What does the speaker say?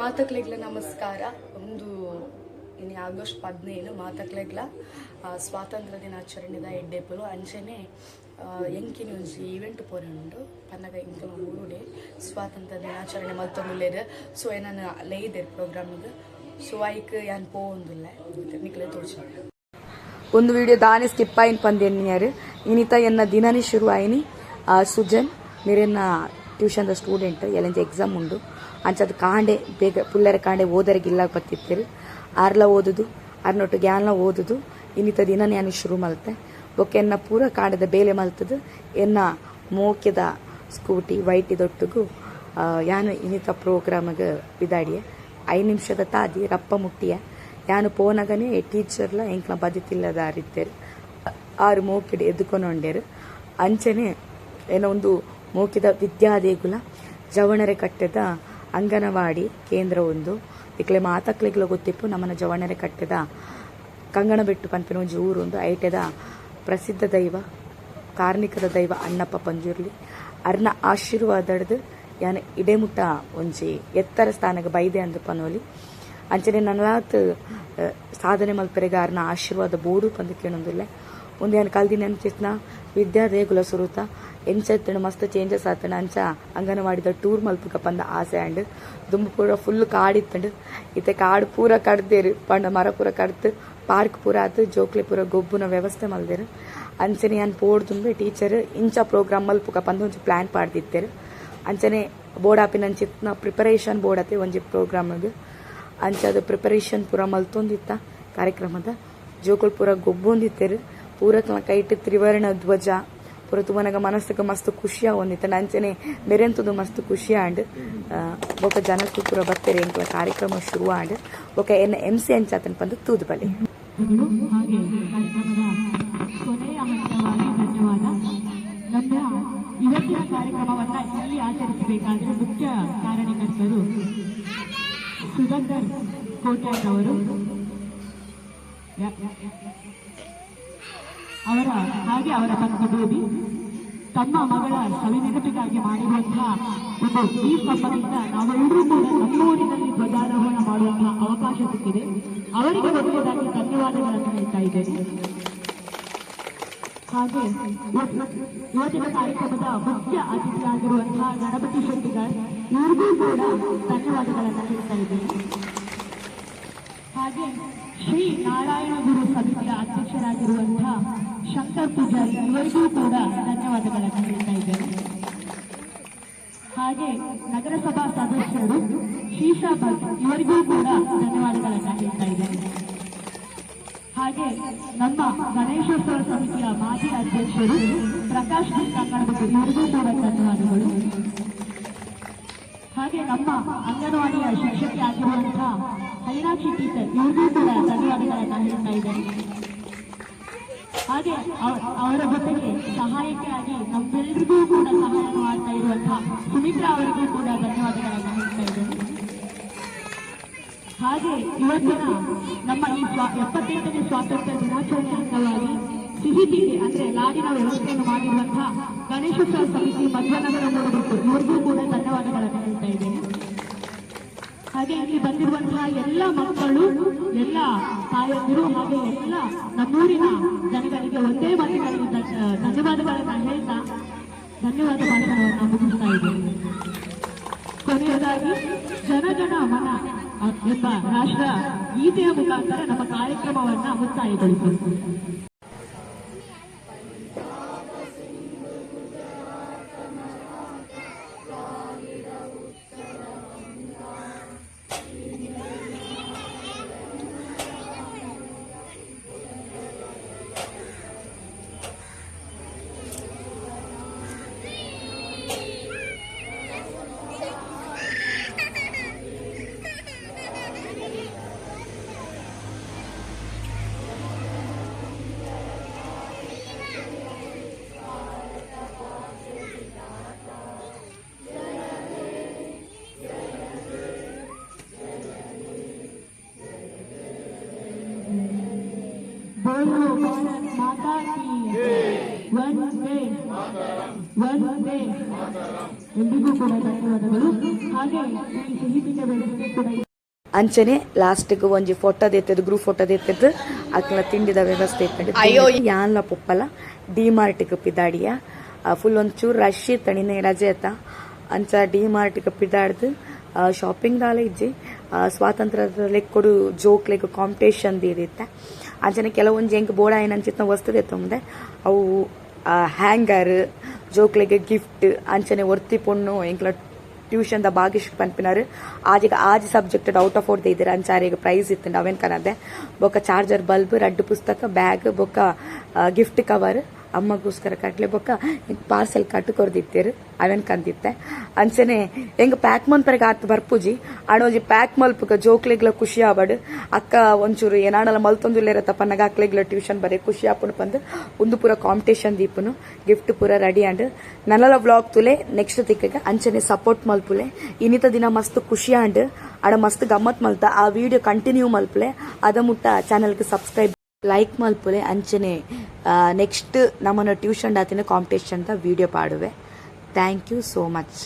ಮಾತಕ್ಲೆಗ್ಲ ನಮಸ್ಕಾರ. ಒಂದು ಇನ್ನು ಆಗಸ್ಟ್ 17 ಮಾತಕ್ಲೆಗ್ಲ ಸ್ವಾತಂತ್ರ್ಯ ದಿನಾಚರಣೆದ ಎಡ್ಡೆಪ್ಪಲು ಅಂಚನೆ ಎಂಕಿನ ಒಂಜಿ ಈವೆಂಟ್ ಪೋನುಂಡು ಪನ್ನಗ ಇಂಕಲ 3 ಡೇ ಸ್ವಾತಂತ್ರ್ಯ ದಿನಾಚರಣೆ ಮಲ್ತೊಂದುಲ್ಲೆರ್. ಸೊ ನಾನು ಲೈದೆರ್ ಪ್ರೋಗ್ರಾಮಿಗೆ. ಸೊ ಐಕ್ ಯಾನ್ ಪೋವೊಂದುಲ್ಲೆ ನಿಕ್ಲೆ ತೋರ್ಚಿ ಒಂದು ವಿಡಿಯೋ ದಾನೆ ಸ್ಕಿಪ್ ಆಯ್ನ ಪಂದೆನ್ನಿಯಾರು ಇನಿತ ಎನ್ನ ದಿನನೇ ಶುರು ಆಯ್ನಿ. ಸುಜನ್ ಮೇರೆನ್ನ ಟ್ಯೂಷನ್ ದ ಸ್ಟೂಡೆಂಟ್ ಎಲ್ಲಂಜ ಎಕ್ಸಾಮ್ ಉಂಡು ಅಂಚದು ಕಾಂಡೆ ಬೇಗ ಪುಲ್ಲರ ಕಾಂಡೆ ಓದರಿಗೆ ಇಲ್ಲ ಬತ್ತಿತ್ತೇರು ಆರ್ಲ ಓದುದು ಅರ್ನೊಟ್ಟಿಗೆ ಯಾನ್ಲ ಓದುದು ಇನ್ನಿತ ದಿನ ನಾನು ಶುರು ಮಲ್ತೆ ಬೊಕ್ಕ ಎನ್ನ ಪೂರ ಕಾಂಡದ ಬೇಲೆ ಮಲ್ತದು ಎನ್ನ ಮೋಕ್ಯದ ಸ್ಕೂಟಿ ವೈಟಿದೊಟ್ಟಿಗೂ ಯಾನು ಇನ್ನಿತ ಪ್ರೋಗ್ರಾಮ್ಗೆ ಬಿದಾಡಿಯ 5 ನಿಮಿಷದ ತಾದಿ ರಪ್ಪ ಮುಟ್ಟಿಯ ಯಾನು ಪೋನಗನೇ ಟೀಚರ್ಲ ಎಂಕ್ಲ ಬದಿತಿಲ್ಲದ ಅರಿತ್ತೇರು 6 ಮೋಕಿಡ್ ಎದ್ದುಕೊಂಡೊಂಡೇರು ಅಂಚನೆ ಏನೋ ಒಂದು ಮೋಕಿದ ವಿದ್ಯಾದೇಗುಲ ಜವಣರೆ ಕಟ್ಟೆದ ಅಂಗನವಾಡಿ ಕೇಂದ್ರ ಒಂದು ಇಕ್ಲೆ ಮಾತಕ್ಲೆಗ್ಲ ಗೊತ್ತಿಪ್ಪು ನಮ್ಮನ ಜವಣರೆ ಕಟ್ಟೆದ ಕಂಗಣಬೆಟ್ಟು ಪಂಪಿನ ಒಂಜಿ ಊರೊಂದು ಐಟೆದ ಪ್ರಸಿದ್ಧ ದೈವ ಕಾರ್ಮಿಕದ ದೈವ ಅಣ್ಣಪ್ಪ ಪಂಜುರ್ಲಿ ಅರ್ನ ಆಶೀರ್ವಾದಡ್ದು ಯಾನು ಇಡೆಮುಟ್ಟ ಒಂಜಿ ಎತ್ತರ ಸ್ಥಾನಕ್ಕೆ ಬೈದೆ ಅಂದು ಪನೋಲಿ ಅಂಚನೆ ನನ್ನಲಾತ್ ಸಾಧನೆ ಮಲ್ಪರೆಗ ಅರ್ನ ಆಶೀರ್ವಾದ ಬೋಡು ಪಂದು ಕೇಳೊಂದಿಲ್ಲ ಒಂದು ಯಾನು ಕಲ್ದಿನ ಅನ್ಚಿತ್ನ ವಿದ್ಯಾದೇಗುಲ ಸುರುತ ಎಂಚತ್ತಣ ಮಸ್ತ್ ಚೇಂಜಸ್ ಆತಣ ಅಂಚ ಅಂಗನವಾಡಿದ ಟೂರ್ ಮಲ್ಪಕ ಪಂದ ಆಸೆ ಅಂಡ್ ದುಂಬು ಪೂರ ಫುಲ್ ಕಾಡಿತ್ತಂಡು ಇತ್ತೆ ಕಾಡು ಪೂರ ಕಡ್ದೇರು ಪಂಡ ಮರ ಪೂರ ಕಡ್ದು ಪಾರ್ಕ್ ಪೂರ ಆತು ಜೋಕ್ಲೆ ಪೂರ ಗೊಬ್ಬುನ ವ್ಯವಸ್ಥೆ ಮಲ್ದೇರು ಅಂಚನೆ ಯಾನ್ ಪೋಡ್ ತುಂಬೆ ಟೀಚರ್ ಇಂಚ ಪ್ರೋಗ್ರಾಮ್ ಮಲ್ಪಕ ಪಂದ ಒಂಜಿ ಪ್ಲಾನ್ ಪಾಡ್ದಿತ್ತೇರು ಅಂಚನೆ ಬೋರ್ಡ್ ಆಪಿನ ಅಂಚಿತ್ನ ಪ್ರಿಪರೇಷನ್ ಬೋರ್ಡ್ ಆತೆ ಒಂಜಿ ಪ್ರೋಗ್ರಾಮ್ಗೆ ಅಂಚದ ಪ್ರಿಪರೇಷನ್ ಪೂರ ಮಲ್ತೊಂದಿತ್ತ ಕಾರ್ಯಕ್ರಮದ ಜೋಕುಲ್ ಪೂರ ಗೊಬ್ಬೊಂದಿತ್ತೇರು ಪೂರಕ್ಲ ಕೈಟ್ ತ್ರಿವರ್ಣ ಧ್ವಜ ಪೂರ ತುಮನಗ ಮನಸ್ಸಿಗೆ ಮಸ್ತ್ ಖುಷಿಯ ಒಂದಿತ್ತ ನಂಚನೆ ಮೆರೆಂತದು ಮಸ್ತ್ ಖುಷಿ ಆಂಡ್ ಬೊಕ ಜನಕ್ಕೂ ಪೂರ ಬತ್ತೇರೆ ಎಂಕ್ಲ ಕಾರ್ಯಕ್ರಮ ಶುರು ಆಂಡ್ ಬೊಕ ಎನ್ನ MC ಅಂಚಾತನ ಪಂದು ತೂದು ಬಲೆ ಹಾಗೆ ಕೊನೆಯ ಹಂತವಾಗಿ ಧನ್ಯವಾದ. ನಮ್ಮ ಇವತ್ತಿನ ಕಾರ್ಯಕ್ರಮವನ್ನ ಇಲ್ಲಿ ಆಚರಿಸಬೇಕಾದ್ರೆ ಮುಖ್ಯ ಕಾರಣಕರ್ತರು ಸುಧಾಕರ್ ಕೋಟ್ಯಾನ್ ಅವರು ಅವರ ಪತ್ನಿ ತಮ್ಮ ಮಗಳ ಸವಿನೆನಪಿಗಾಗಿ ಮಾಡಿರುವಂತಹ ಒಂದು ಈ ಸ್ತಂಭದಿಂದ ನಾವೆಲ್ಲರೂ ಕೂಡ ನಮ್ಮೂರಿನಲ್ಲಿ ಧ್ವಜಾರೋಹಣ ಮಾಡುವಂತಹ ಅವಕಾಶ ಸಿಕ್ಕಿದೆ. ಅವರಿಗೆ ಮೊದಲನೇದಾಗಿ ಧನ್ಯವಾದಗಳನ್ನು ಹೇಳ್ತಾ ಇದ್ದೇನೆ. ಹಾಗೆ ಇವತ್ತಿನ ಕಾರ್ಯಕ್ರಮದ ಮುಖ್ಯ ಅತಿಥಿಯಾಗಿರುವಂತಹ ಗಣಪತಿ ಶೆಟ್ಟಿಗಾರ್ ಇವರಿಗೂ ಕೂಡ ಧನ್ಯವಾದಗಳನ್ನು ಹೇಳ್ತಾ ಇದ್ದೇನೆ. ಹಾಗೆ ಶ್ರೀ ನಾರಾಯಣ ಗುರು ಸಮಿತಿಯ ಅಧ್ಯಕ್ಷರಾಗಿರುವಂತಹ ಶಂಕರ್ ಪೂಜಾರಿ ಇವರಿಗೂ ಕೂಡ ಧನ್ಯವಾದಗಳನ್ನು ಹೇಳ್ತಾ ಇದ್ದೇನೆ. ಹಾಗೆ ನಗರಸಭಾ ಸದಸ್ಯರು ಶೀಶಾ ಭಟ್ ಇವರಿಗೂ ಕೂಡ ಧನ್ಯವಾದಗಳನ್ನು ಹೇಳ್ತಾ ಇದ್ದೇನೆ. ಹಾಗೆ ನಮ್ಮ ಗಣೇಶೋತ್ಸವ ಸಮಿತಿಯ ಮಾಜಿ ಅಧ್ಯಕ್ಷರು ಪ್ರಕಾಶ್ ಕಂಗಣಬೆಟ್ಟು ಇವರಿಗೂ ಕೂಡ ಧನ್ಯವಾದಗಳು. ಹಾಗೆ ನಮ್ಮ ಅಂಗನವಾಡಿಯ ಶಿಕ್ಷಕಿ ಆಗಿರುವಂತಹ ಹೈನಾಕ್ಷಿ ಟೀಚರ್ ಇವರಿಗೂ ಕೂಡ ಧನ್ಯವಾದಗಳನ್ನು ಹೇಳ್ತಾ ಇದ್ದಾರೆ. ಹಾಗೆ ಅವರ ಜೊತೆಗೆ ಸಹಾಯಕ್ಕಾಗಿ ನಮ್ಮೆಲ್ಲರಿಗೂ ಕೂಡ ಸಹಾಯ ಮಾಡ್ತಾ ಇರುವಂತಹ ಸುಮಿತ್ರಾ ಅವರಿಗೂ ಕೂಡ ಧನ್ಯವಾದಗಳನ್ನು ಹೇಳ್ತಾ ಇದ್ದಾರೆ. ಹಾಗೆ ಇವತ್ತಿನ ನಮ್ಮ ಈ 78ನೇ ಸ್ವಾತಂತ್ರ್ಯ ದಿನಾಚರಣೆ ಅಂಗವಾಗಿ ಸಿಹಿ ತಿಂಡಿ ಅಂದ್ರೆ ಲಾಡಿನ ವ್ಯವಸ್ಥೆಯನ್ನು ಮಾಡಿರುವಂತಹ ಗಣೇಶೋತ್ಸವ ಸಮಿತಿ ಮಧ್ವನಗರ ಮೂಡಬೇಕು ಇವರಿಗೂ ಕೂಡ ಧನ್ಯವಾದಗಳನ್ನು ಹೇಳ್ತಾ ಇದ್ದೇನೆ. ಹಾಗೆ ಇಲ್ಲಿ ಬಂದಿರುವಂತಹ ಎಲ್ಲ ಮಕ್ಕಳು ಎಲ್ಲ ತಾಯಂದಿರು ಹಾಗೆ ಎಲ್ಲ ನಮ್ಮೂರಿನ ಜನಗಳಿಗೆ ಒಂದೇ ಮನೆಯಲ್ಲಿ ಧನ್ಯವಾದಗಳನ್ನು ಹೇಳ್ತಾ ಧನ್ಯವಾದ ಭಾಷಣವನ್ನು ಮುಗಿಸ್ತಾ ಇದ್ದೇನೆ. ಕೊನೆಯದಾಗಿ ಜನಗಣ ಮನ ಎಂಬ ರಾಷ್ಟ್ರ ಗೀತೆಯ ಮುಖಾಂತರ ನಮ್ಮ ಕಾರ್ಯಕ್ರಮವನ್ನ ಮುಕ್ತಾಯಗೊಳಿಸಬೇಕು. बोलो भारत माता की वंदे वंदे ಎಂದಿಗೂ ಕೂಡ ಧನ್ಯವಾದಗಳು. ಹಾಗೆ ಈ ಸಿಹಿ ತಿಂಡಿ ವ್ಯವಸ್ಥೆ ಕೂಡ ಅಂಚನೆ ಲಾಸ್ಟ್ಗೆ ಒಂಜಿ ಫೋಟೋದ ಎತ್ತದು ಗ್ರೂಪ್ ಫೋಟೋದ ಎತ್ತದು ಅಕ್ಲ ತಿಂಡಿದ ವ್ಯವಸ್ಥೆ ಇತ್ತಂడి ಅಯ್ಯೋ ಯಾನ್ಲ ಪೊಪ್ಪಲ ಡಿ ಮಾರ್ಟ್ಗೆ ಪಿದಾಡಿಯ ಫುಲ್ ಒಂಚೂರು ರಶ್ ಇತ್ತಣಿನೇ ರಜೆ ಆಯ್ತಾ ಅಂಚ ಡಿ ಮಾರ್ಟ್ಗೆ ಪಿದಾಡ್ದು ಶಾಪಿಂಗ್ ದಾಲ ಇಜ್ಜಿ ಸ್ವಾತಂತ್ರ್ಯದ ಲೆಕ್ಕೊಡು ಜೋಕ್ ಲೆಕ್ಕ ಕಾಂಪಿಟೇಷನ್ ಇರುತ್ತೆ ಅಂಚನೆ ಕೆಲವೊಂದು ಹೆಂಗೆ ಬೋಡ ಏನಂಚಿತ್ತ ವಸ್ತು ಎತ್ತೊಂದೆ ಅವು ಹ್ಯಾಂಗರ್ ಜೋಕ್ ಲೆಕ್ಕ ಗಿಫ್ಟ್ ಅಂಚನೆ ಒರ್ತಿ ಪೊಣ್ಣು ಎಂಕ್ಲ ಟ್ಯೂಷನ್ ದ ಭಾಗಿಶ್ ಪನ್ಪಿನಾರು ಆಜ್ ಸಬ್ಜೆಕ್ಟ್ ಔಟ್ ಆಫ್ ಔಟ್ ಇದ್ದೀರ ಅಂಚಾರಿಗೆ ಪ್ರೈಸ್ ಇತ್ತು ಅವೇನ್ ಕನದೆ ಬೊಕ್ಕ ಚಾರ್ಜರ್ ಬಲ್ಬ್ 2 ಪುಸ್ತಕ ಬ್ಯಾಗ್ ಬೊಕ್ಕ ಗಿಫ್ಟ್ ಕವರ್ ಅಮ್ಮಗೋಸ್ಕರ ಕಟ್ಲೆ ಬೊಕ್ಕ ಪಾರ್ಸೆಲ್ ಕಟ್ಟು ಕೊರ್ದಿತ್ತೇರು ಅವೇನ್ ಕಂದಿತ್ತೆ ಅಂಚನೆ ಹೆಂಗ್ ಪ್ಯಾಕ್ ಮನ್ಪರೆಗೆ ಆತ್ ಬರ್ಪುಜಿ ಆಡೋಜಿ ಪ್ಯಾಕ್ ಮಲ್ಪಗ ಜೋಕ್ಲೆಗ್ಲ ಖುಷಿ ಆಬಡ್ ಅಕ್ಕ ಒಂಚೂರು ಏನಾಡಲ್ಲ ಮಲ್ತೊಂದುಲ್ಲೇರತ್ತಪ್ಪ ನಗ ಅಕ್ಲೆಗ್ಲ ಟ್ಯೂಷನ್ ಬರೀ ಖುಷಿ ಆಪುನು ಬಂದು ಒಂದು ಪೂರ ಕಾಂಪಿಟೇಷನ್ ದೀಪುನು ಗಿಫ್ಟ್ ಪೂರ ರೆಡಿ ಅಂಡ್ ನನ್ನಲ ವ್ಲಾಗ್ ತುಲೆ ನೆಕ್ಸ್ಟ್ ತಿಕ್ಕಗೆ ಅಂಚನೆ ಸಪೋರ್ಟ್ ಮಲ್ಪುಲೆ ಇನ್ನಿತ ದಿನ ಮಸ್ತ್ ಖುಷಿ ಅಂಡ್ ಆಡ ಮಸ್ತ್ ಗಮ್ಮತ್ ಮಲ್ತ ಆ ವಿಡಿಯೋ ಕಂಟಿನ್ಯೂ ಮಲ್ಪುಲೆ ಅದ ಮುಟ್ಟ ಚಾನಲ್ಗೆ ಸಬ್ಸ್ಕ್ರೈಬ್ ಲೈಕ್ ಮಲ್ಪುಲೆ ಅಂಚನೆ ನೆಕ್ಸ್ಟ್ ನಮ್ಮನ್ನ ಟ್ಯೂಷನ್ ದಾತಿನ ಕಾಂಪಿಟೇಷನ್ ದ ವಿಡಿಯೋ ಪಾಡುವೆ ಥ್ಯಾಂಕ್ ಯು ಸೋ ಮಚ್.